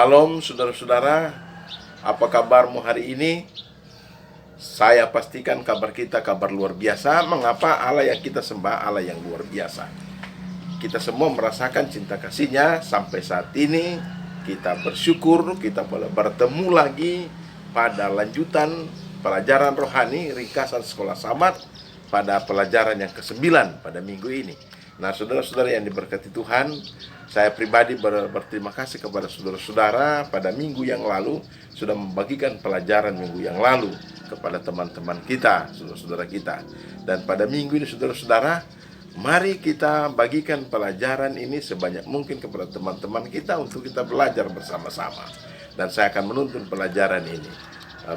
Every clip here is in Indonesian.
Salam saudara-saudara, apa kabarmu hari ini? Saya pastikan kabar kita kabar luar biasa. Mengapa? Allah yang kita sembah Allah yang luar biasa. Kita semua merasakan cinta kasih-Nya sampai saat ini. Kita bersyukur kita boleh bertemu lagi pada lanjutan pelajaran rohani ringkasan sekolah Sabat pada pelajaran yang ke-9 pada minggu ini. Nah, saudara-saudara yang diberkati Tuhan, saya pribadi berterima kasih kepada saudara-saudara pada minggu yang lalu sudah membagikan pelajaran minggu yang lalu kepada teman-teman kita, saudara-saudara kita. Dan pada minggu ini saudara-saudara, mari kita bagikan pelajaran ini sebanyak mungkin kepada teman-teman kita untuk kita belajar bersama-sama. Dan saya akan menuntun pelajaran ini.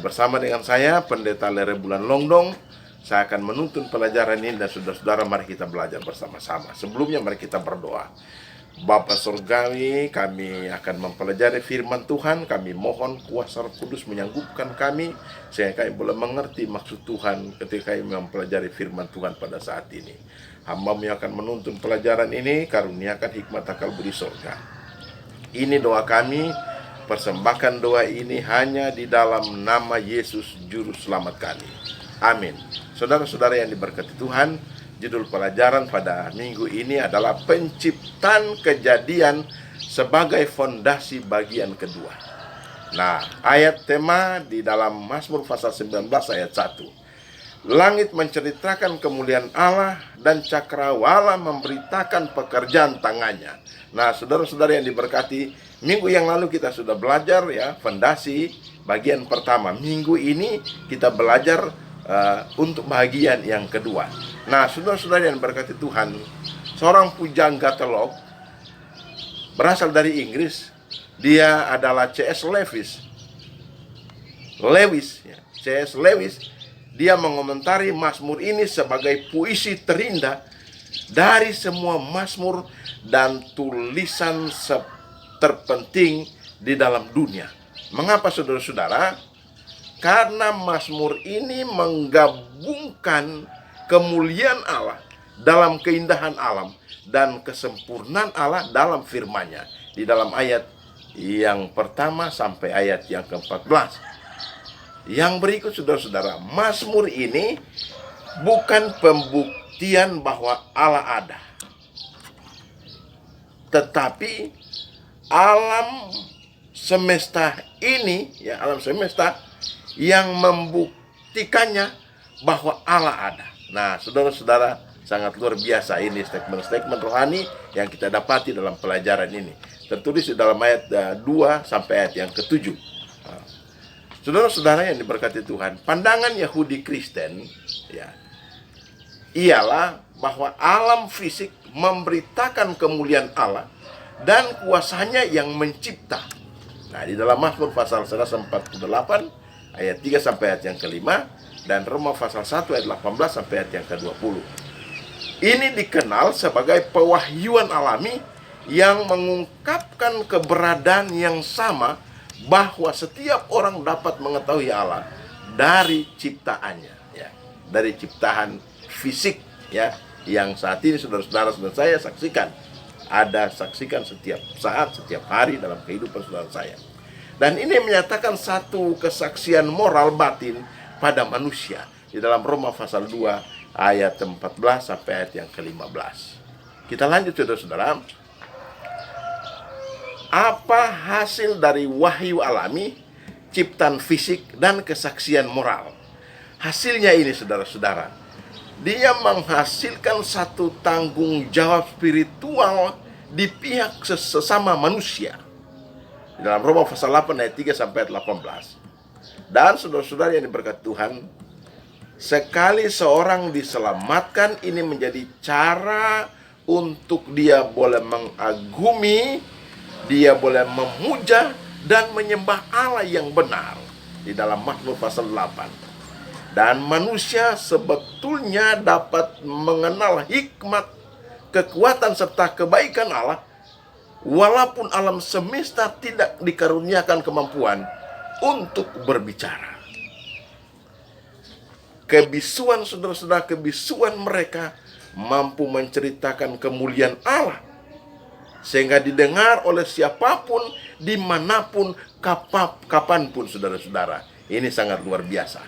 Bersama dengan saya, Pendeta Lere Bulan Longdong, saya akan menuntun pelajaran ini dan saudara-saudara mari kita belajar bersama-sama. Sebelumnya mari kita berdoa. Bapa Surgawi, kami akan mempelajari firman Tuhan. Kami mohon kuasa Roh Kudus menyanggupkan kami sehingga kami boleh mengerti maksud Tuhan ketika kami mempelajari firman Tuhan pada saat ini. Hamba-Mu yang akan menuntun pelajaran ini, karuniakan hikmat akal budi surga. Ini doa kami, persembahkan doa ini hanya di dalam nama Yesus Juru Selamat kami. Amin. Saudara-saudara yang diberkati Tuhan, judul pelajaran pada minggu ini adalah penciptaan kejadian sebagai fondasi bagian kedua. Nah, ayat tema di dalam Mazmur pasal 19 ayat 1. Langit menceritakan kemuliaan Allah dan cakrawala memberitakan pekerjaan tangannya. Nah, saudara-saudara yang diberkati, minggu yang lalu kita sudah belajar ya, fondasi bagian pertama. Minggu ini kita belajar untuk bagian yang kedua. Nah, saudara-saudara yang berkati Tuhan, seorang pujangga teolog berasal dari Inggris. Dia adalah C.S. Lewis. C.S. Lewis, dia mengomentari Mazmur ini sebagai puisi terindah dari semua Mazmur dan tulisan terpenting di dalam dunia. Mengapa saudara-saudara? Karena Mazmur ini menggabungkan kemuliaan Allah dalam keindahan alam dan kesempurnaan Allah dalam firman-Nya. Di dalam ayat yang pertama sampai ayat yang ke-14. Yang berikut saudara-saudara, Mazmur ini bukan pembuktian bahwa Allah ada, tetapi alam semesta ini, ya alam semesta yang membuktikannya bahwa Allah ada. Nah, saudara-saudara, sangat luar biasa ini statement-statement rohani yang kita dapati dalam pelajaran ini. Tertulis di dalam ayat 2 sampai ayat yang ke-7. Saudara-saudara yang diberkati Tuhan, pandangan Yahudi Kristen ya, ialah bahwa alam fisik memberitakan kemuliaan Allah dan kuasanya yang mencipta. Nah, di dalam Mazmur pasal 148 ayat 3 sampai ayat yang ke-5 dan Roma pasal 1 ayat 18 sampai ayat yang ke-20. Ini dikenal sebagai pewahyuan alami yang mengungkapkan keberadaan yang sama bahwa setiap orang dapat mengetahui Allah dari ciptaannya ya, dari ciptaan fisik ya, yang saat ini saudara-saudara saya saksikan. Saksikan setiap saat, setiap hari dalam kehidupan saudara saya. Dan ini menyatakan satu kesaksian moral batin pada manusia di dalam Roma pasal 2 ayat 14 sampai ayat yang ke-15. Kita lanjut saudara-saudara. Apa hasil dari wahyu alami, ciptaan fisik dan kesaksian moral? Hasilnya ini saudara-saudara, dia menghasilkan satu tanggung jawab spiritual di pihak sesama manusia. Dalam Roma pasal 8 ayat 3 sampai ayat 18. Dan saudara-saudara yang diberkati Tuhan, sekali seorang diselamatkan, ini menjadi cara untuk dia boleh mengagumi, dia boleh memuja dan menyembah Allah yang benar. Di dalam Mazmur pasal 8. Dan manusia sebetulnya dapat mengenal hikmat, kekuatan serta kebaikan Allah, walaupun alam semesta tidak dikaruniakan kemampuan untuk berbicara. Kebisuan saudara-saudara, kebisuan mereka mampu menceritakan kemuliaan Allah sehingga didengar oleh siapapun, dimanapun, kapanpun, saudara-saudara. Ini sangat luar biasa.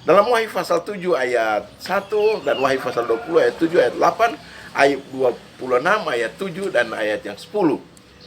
Dalam Wahyu pasal 7 ayat 1 dan Wahyu pasal 20 ayat 7 ayat 8, ayat 26 ayat 7 dan ayat yang 10.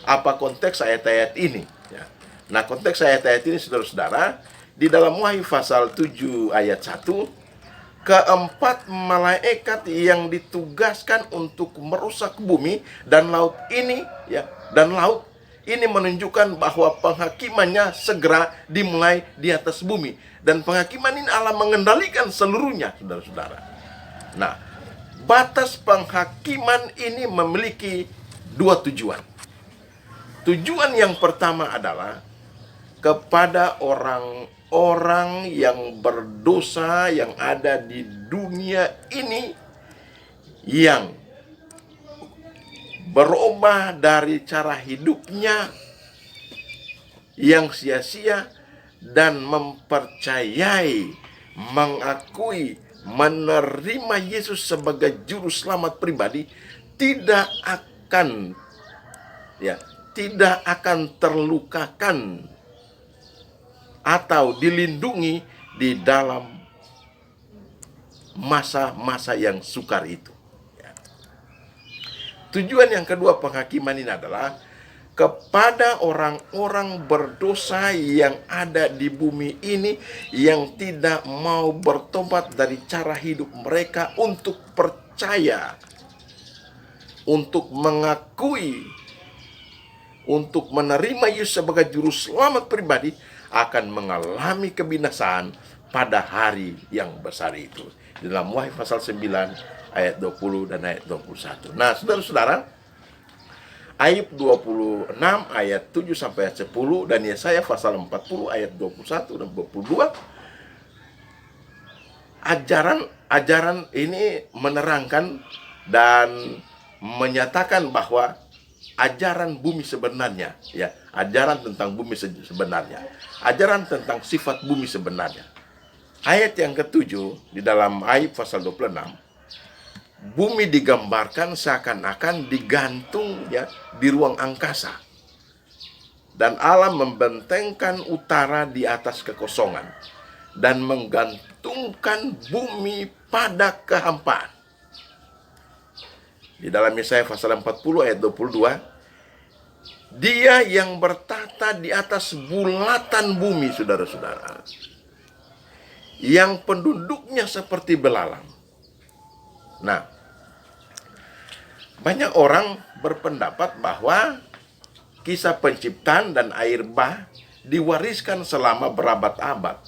Apa konteks ayat-ayat ini? Ya. Nah, konteks ayat-ayat ini, saudara-saudara, di dalam Wahyu pasal 7 ayat 1, keempat malaikat yang ditugaskan untuk merusak bumi dan laut ini, ya, dan laut ini menunjukkan bahwa penghakimannya segera dimulai di atas bumi, dan penghakiman ini Allah mengendalikan seluruhnya, saudara-saudara. Nah, batas penghakiman ini memiliki dua tujuan. Tujuan yang pertama adalah kepada orang-orang yang berdosa yang ada di dunia ini, yang berubah dari cara hidupnya yang sia-sia dan mempercayai, mengakui, menerima Yesus sebagai juru selamat pribadi, tidak akan terlukakan atau dilindungi di dalam masa-masa yang sukar itu. Tujuan yang kedua penghakiman ini adalah kepada orang-orang berdosa yang ada di bumi ini, yang tidak mau bertobat dari cara hidup mereka untuk percaya, untuk mengakui, untuk menerima Yesus sebagai juru selamat pribadi, akan mengalami kebinasaan pada hari yang besar itu. Di dalam Wahyu pasal 9 ayat 20 dan ayat 21. Nah, saudara-saudara, Ayub 26 ayat 7 sampai ayat 10 dan Yesaya pasal 40 ayat 21 dan 22, ajaran ini menerangkan dan menyatakan bahwa ajaran bumi sebenarnya, ya, ajaran tentang bumi sebenarnya, ajaran tentang sifat bumi sebenarnya. Ayat yang ketujuh di dalam Ayub pasal 26, bumi digambarkan seakan-akan digantung, ya, di ruang angkasa, dan Allah membentengkan utara di atas kekosongan dan menggantungkan bumi pada kehampaan. Di dalam Yesaya pasal 40 ayat 22, Dia yang bertata di atas bulatan bumi, saudara-saudara, yang penduduknya seperti belalang. Nah, banyak orang berpendapat bahwa kisah penciptaan dan air bah diwariskan selama berabad-abad.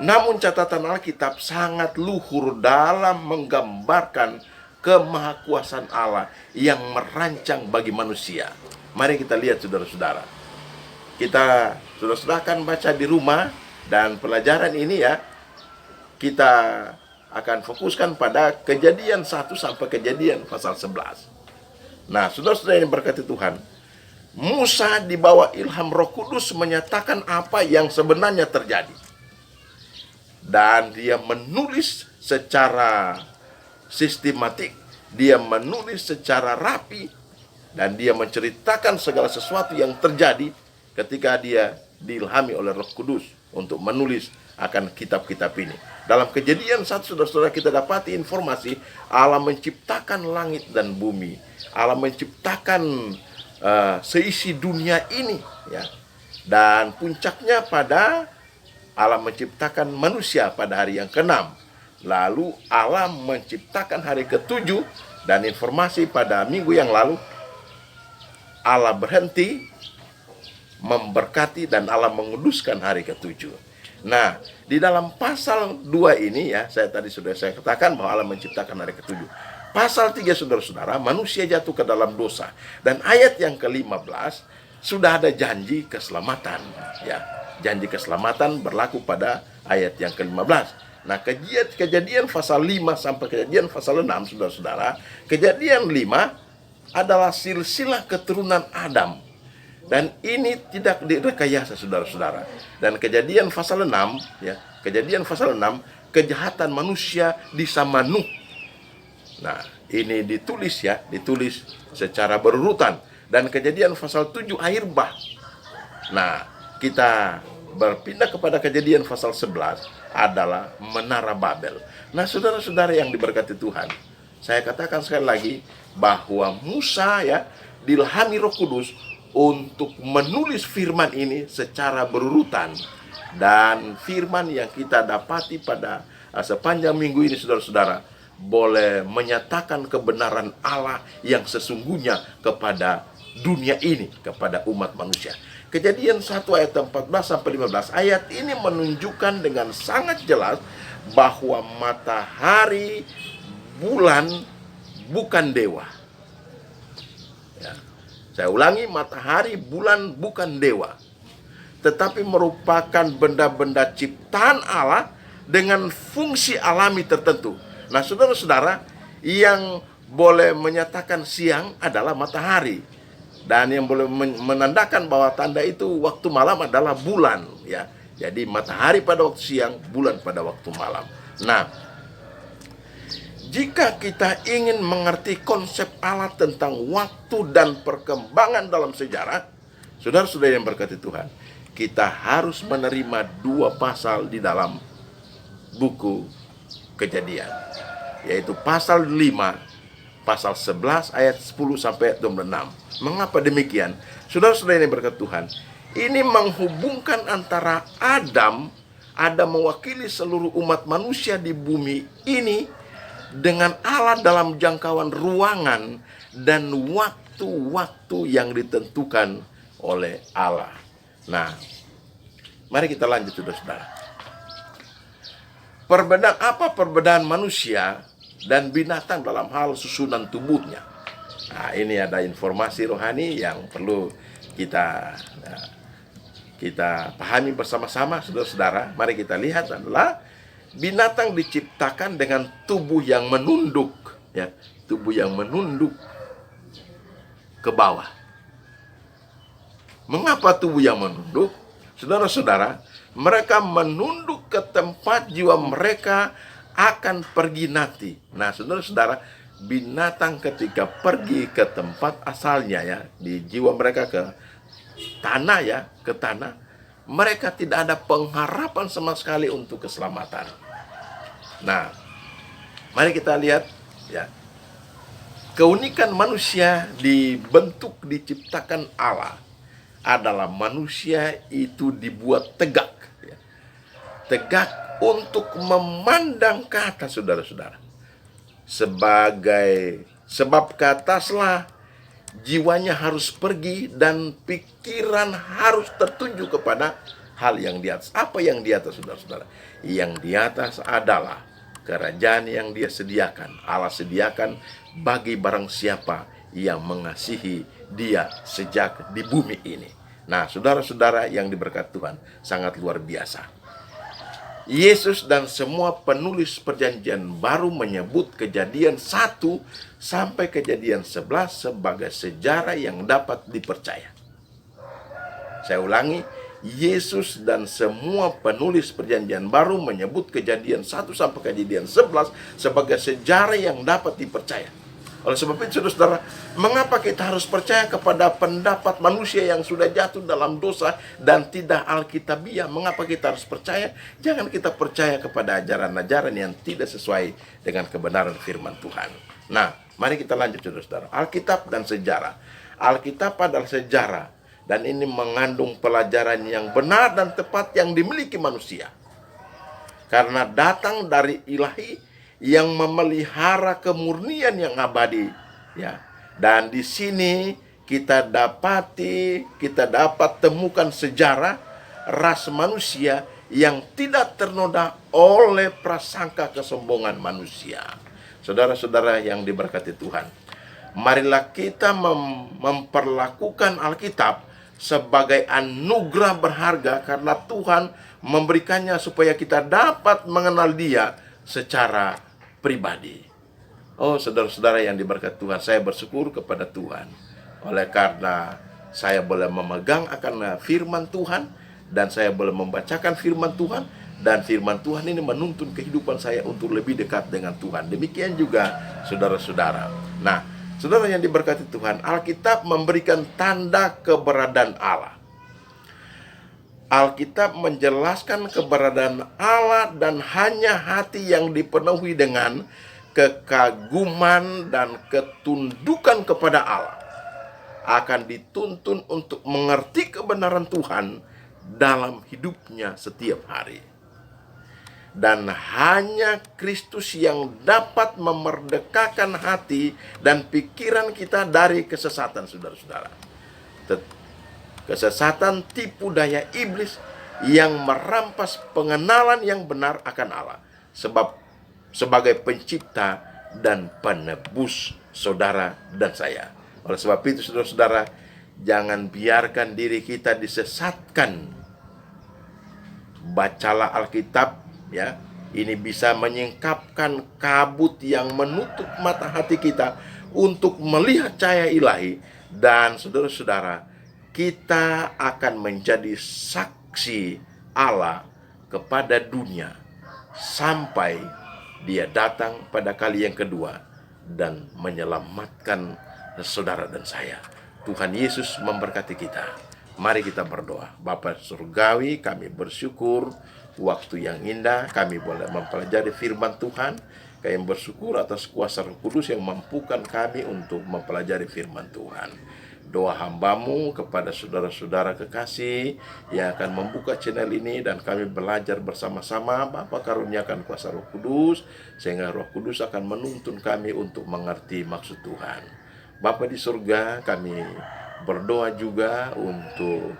Namun catatan Alkitab sangat luhur dalam menggambarkan kemahakuasaan Allah yang merancang bagi manusia. Mari kita lihat, saudara-saudara. Kita, saudara-saudara, akan baca di rumah, dan pelajaran ini, ya, kita akan fokuskan pada Kejadian 1 sampai Kejadian pasal 11. Nah, saudara-saudara yang berkati Tuhan, Musa di bawah ilham Roh Kudus menyatakan apa yang sebenarnya terjadi. Dan dia menulis secara sistematik, dia menulis secara rapi, dan dia menceritakan segala sesuatu yang terjadi ketika dia diilhami oleh Roh Kudus untuk menulis akan kitab-kitab ini. Dalam Kejadian 1, saudara-saudara, kita dapati informasi Allah menciptakan langit dan bumi, Allah menciptakan seisi dunia ini, ya, dan puncaknya pada Allah menciptakan manusia pada hari yang ke-6. Lalu Allah menciptakan hari ke-7, dan informasi pada minggu yang lalu Allah berhenti memberkati dan Allah menguduskan hari ke-7. Nah, di dalam pasal 2 ini, ya, saya katakan bahwa Allah menciptakan hari ke-7. Pasal 3, saudara-saudara, manusia jatuh ke dalam dosa, dan ayat yang ke-15 sudah ada janji keselamatan, ya. Janji keselamatan berlaku pada ayat yang ke-15. Nah, Kejadian pasal 5 sampai Kejadian pasal 6, saudara-saudara, Kejadian 5 adalah silsilah keturunan Adam, dan ini tidak direkayasa, saudara-saudara. Dan Kejadian pasal 6, ya, Kejadian pasal 6, kejahatan manusia di zaman Nuh. Nah, ini ditulis, ya, ditulis secara berurutan. Dan Kejadian pasal 7 air bah. Nah, kita berpindah kepada Kejadian pasal 11 adalah Menara Babel. Nah, saudara-saudara yang diberkati Tuhan, saya katakan sekali lagi bahwa Musa ya diilhami Roh Kudus untuk menulis firman ini secara berurutan. Dan firman yang kita dapati pada sepanjang minggu ini, saudara-saudara, boleh menyatakan kebenaran Allah yang sesungguhnya kepada dunia ini, kepada umat manusia. Kejadian 1 ayat 14-15, ayat ini menunjukkan dengan sangat jelas bahwa matahari, bulan bukan dewa. Ya. Saya ulangi, matahari, bulan bukan dewa, tetapi merupakan benda-benda ciptaan Allah dengan fungsi alami tertentu. Nah, saudara-saudara, yang boleh menyatakan siang adalah matahari, dan yang boleh menandakan bahwa tanda itu waktu malam adalah bulan, ya. Jadi matahari pada waktu siang, bulan pada waktu malam. Nah, jika kita ingin mengerti konsep Allah tentang waktu dan perkembangan dalam sejarah, saudara-saudara yang berkati Tuhan, kita harus menerima 2 pasal di dalam buku Kejadian, yaitu pasal 5, pasal 11 ayat 10 sampai 26. Mengapa demikian? Saudara-saudara yang berkat Tuhan, ini menghubungkan antara Adam mewakili seluruh umat manusia di bumi ini, dengan Allah dalam jangkauan ruangan dan waktu-waktu yang ditentukan oleh Allah. Nah, mari kita lanjut, saudara-saudara. Perbedaan manusia dan binatang dalam hal susunan tubuhnya? Nah, ini ada informasi rohani yang perlu kita pahami bersama-sama, saudara-saudara. Mari kita lihat adalah binatang diciptakan dengan tubuh yang menunduk, ya, tubuh yang menunduk ke bawah. Mengapa tubuh yang menunduk? Saudara-saudara, mereka menunduk ke tempat jiwa mereka akan pergi nanti. Nah, saudara-saudara, binatang ketika pergi ke tempat asalnya, ya, di jiwa mereka ke tanah, ya, ke tanah, mereka tidak ada pengharapan sama sekali untuk keselamatan. Nah, mari kita lihat, ya, keunikan manusia diciptakan Allah adalah manusia itu dibuat tegak, ya. Tegak untuk memandang ke atas, saudara-saudara. Sebab ke ataslah jiwanya harus pergi dan pikiran harus tertuju kepada hal yang di atas. Apa yang di atas, saudara-saudara? Yang di atas adalah kerajaan yang Dia sediakan. Allah sediakan bagi barang siapa yang mengasihi Dia sejak di bumi ini. Nah, saudara-saudara yang diberkati Tuhan, sangat luar biasa. Yesus dan semua penulis perjanjian baru menyebut Kejadian 1 sampai Kejadian 11 sebagai sejarah yang dapat dipercaya. Saya ulangi, Yesus dan semua penulis perjanjian baru menyebut Kejadian 1 sampai Kejadian 11 sebagai sejarah yang dapat dipercaya. Oleh sebab itu, saudara, mengapa kita harus percaya kepada pendapat manusia yang sudah jatuh dalam dosa dan tidak alkitabiah? Mengapa kita harus percaya? Jangan kita percaya kepada ajaran-ajaran yang tidak sesuai dengan kebenaran firman Tuhan. Nah, mari kita lanjut, saudara-saudara. Alkitab dan sejarah. Alkitab adalah sejarah, dan ini mengandung pelajaran yang benar dan tepat yang dimiliki manusia, karena datang dari ilahi yang memelihara kemurnian yang abadi, ya. Dan di sini kita dapat temukan sejarah ras manusia yang tidak ternoda oleh prasangka kesombongan manusia. Saudara-saudara yang diberkati Tuhan, marilah kita memperlakukan Alkitab sebagai anugerah berharga, karena Tuhan memberikannya supaya kita dapat mengenal Dia secara pribadi. Oh, saudara-saudara yang diberkati Tuhan, saya bersyukur kepada Tuhan oleh karena saya boleh memegang akan firman Tuhan, dan saya boleh membacakan firman Tuhan, dan firman Tuhan ini menuntun kehidupan saya untuk lebih dekat dengan Tuhan. Demikian juga saudara-saudara. Nah, Saudara yang diberkati Tuhan, Alkitab memberikan tanda keberadaan Allah. Alkitab menjelaskan keberadaan Allah dan hanya hati yang dipenuhi dengan kekaguman dan ketundukan kepada Allah akan dituntun untuk mengerti kebenaran Tuhan dalam hidupnya setiap hari. Dan hanya Kristus yang dapat memerdekakan hati dan pikiran kita dari kesesatan, saudara-saudara. Kesesatan tipu daya iblis yang merampas pengenalan yang benar akan Allah sebagai pencipta dan penebus saudara dan saya. Oleh sebab itu, saudara-saudara, jangan biarkan diri kita disesatkan. Bacalah Alkitab, ya. Ini bisa menyingkapkan kabut yang menutup mata hati kita untuk melihat cahaya ilahi. Dan saudara-saudara, kita akan menjadi saksi Allah kepada dunia sampai Dia datang pada kali yang kedua dan menyelamatkan saudara dan saya. Tuhan Yesus memberkati kita. Mari kita berdoa. Bapa surgawi, kami bersyukur waktu yang indah kami boleh mempelajari firman Tuhan. Kami bersyukur atas kuasa Roh Kudus yang mampukan kami untuk mempelajari firman Tuhan. Doa hambamu kepada saudara-saudara kekasih yang akan membuka channel ini dan kami belajar bersama-sama. Bapa, karuniakan kuasa Roh Kudus sehingga Roh Kudus akan menuntun kami untuk mengerti maksud Tuhan. Bapa di surga, kami berdoa juga untuk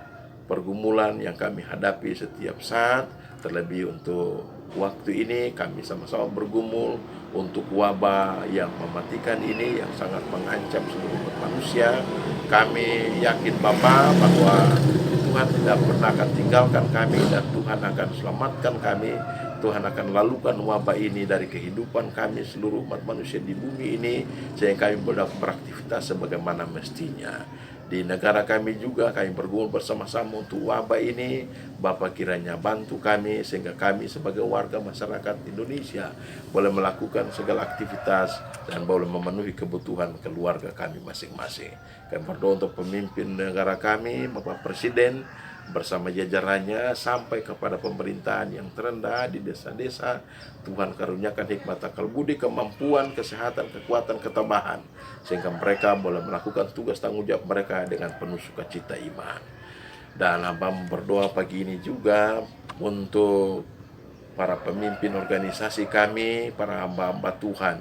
pergumulan yang kami hadapi setiap saat. Terlebih untuk waktu ini kami sama-sama bergumul untuk wabah yang mematikan ini, yang sangat mengancam seluruh umat manusia. Kami yakin Bapa bahwa Tuhan tidak pernah akan tinggalkan kami dan Tuhan akan selamatkan kami. Tuhan akan lalukan wabah ini dari kehidupan kami seluruh umat manusia di bumi ini, sehingga kami boleh beraktivitas sebagaimana mestinya. Di negara kami juga kami bergumul bersama-sama untuk wabah ini. Bapa, kiranya bantu kami sehingga kami sebagai warga masyarakat Indonesia boleh melakukan segala aktivitas dan boleh memenuhi kebutuhan keluarga kami masing-masing. Kami berdoa untuk pemimpin negara kami, Bapak Presiden bersama jajarannya sampai kepada pemerintahan yang terendah di desa-desa. Tuhan karuniakan hikmat akal budi, kemampuan, kesehatan, kekuatan, ketabahan sehingga mereka boleh melakukan tugas tanggung jawab mereka dengan penuh sukacita iman. Dan hamba berdoa pagi ini juga untuk para pemimpin organisasi kami, para hamba-hamba Tuhan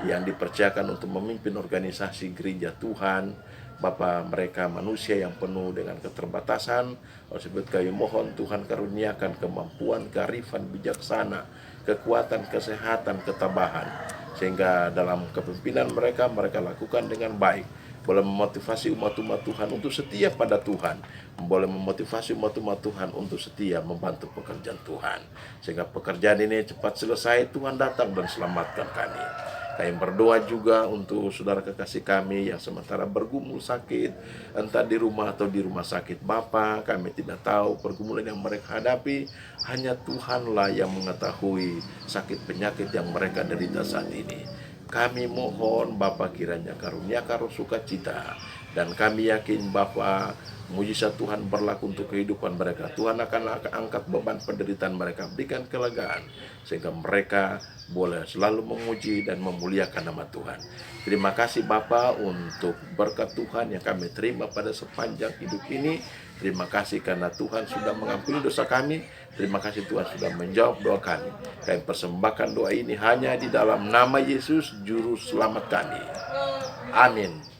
yang dipercayakan untuk memimpin organisasi gereja Tuhan. Bapa, mereka manusia yang penuh dengan keterbatasan. Oleh sebab kami mohon Tuhan karuniakan kemampuan, kearifan, bijaksana, kekuatan, kesehatan, ketabahan, sehingga dalam kepemimpinan mereka lakukan dengan baik. Boleh memotivasi umat-umat Tuhan untuk setia pada Tuhan. Boleh memotivasi umat-umat Tuhan untuk setia membantu pekerjaan Tuhan. Sehingga pekerjaan ini cepat selesai, Tuhan datang dan selamatkan kami. Kami berdoa juga untuk saudara kekasih kami yang sementara bergumul sakit, entah di rumah atau di rumah sakit. Bapa, kami tidak tahu pergumulan yang mereka hadapi. Hanya Tuhanlah yang mengetahui sakit penyakit yang mereka derita saat ini. Kami mohon Bapa kiranya karuniakan roh sukacita, dan kami yakin Bapa mujizat Tuhan berlaku untuk kehidupan mereka. Tuhan akan angkat beban penderitaan mereka, berikan kelegaan sehingga mereka boleh selalu memuji dan memuliakan nama Tuhan. Terima kasih Bapa untuk berkat Tuhan yang kami terima pada sepanjang hidup ini. Terima kasih karena Tuhan sudah mengampuni dosa kami. Terima kasih Tuhan sudah menjawab doa kami. Kami persembahkan doa ini hanya di dalam nama Yesus Juru Selamat kami. Amin.